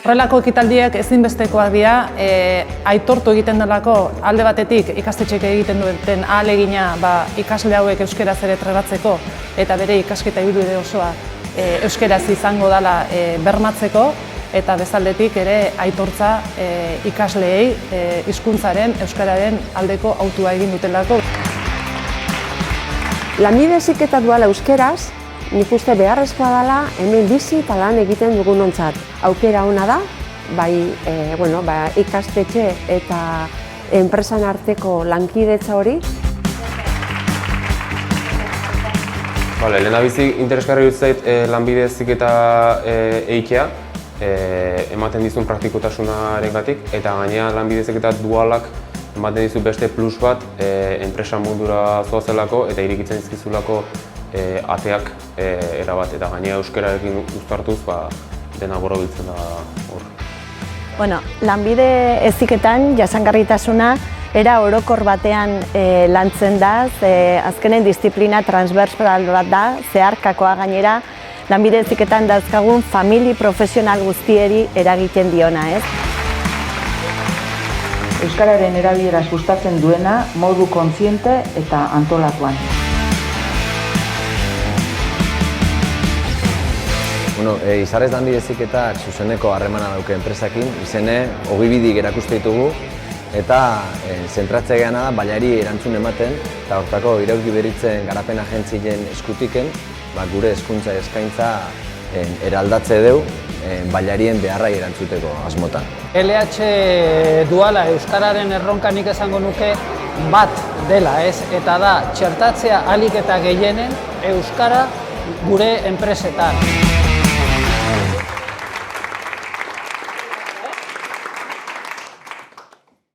Horrelako ekitaldiak ezinbestekoak dira, aitortu egiten delako alde batetik ikastetxeek egiten duten ahalegina ikasle hauek euskeraz ere trebatzeko eta bere ikasketa ibilbide osoa euskeraz izango dela bermatzeko, eta bezaldetik ere aitortza ikasleei hizkuntzaren, euskararen aldeko hautua egin dutelako. Lanbide heziketa duala euskeraz, nik uste beharrezkoa dela hemen bizi eta lan egiten dugunontzat. Aukera ona da, ikastetxe eta enpresan arteko lankidetza hori. Lehendabizi interesgarri dut zait lanbide heziketa egitea, ematen dizun praktikotasunaren eta gainera lanbide heziketa dualak ematen dizu beste plus bat enpresa mundura zoazelako eta irekitzen dizkizulako ateak erabat, eta gainera euskararekin uztartuz dena borobiltzen da hor. Lanbide heziketan jasangarritasuna era orokor batean lantzen da, azkenen disiplina transversal bat da, zeharkakoa gainera, lanbide heziketan dauzkagun famili profesional guztieri eragiten diona, ez? Euskararen erabilera sustatzen duena modu kontziente eta antolatuan. Izarrez lanbide heziketak zuzeneko harremana dauke enpresakin, izene ogibidik erakuste ditugu eta zentratzea geana da baliari erantzun ematen eta hortako Iraulgi Berritzen garapen agentzien eskutiken gure hezkuntza eskaintza eraldatze deu baliarien beharrai erantzuteko asmotan. LH duala euskararen erronka nik esango nuke bat dela, ez? Eta da txertatzea ahalik eta gehienen euskara gure enpresetan.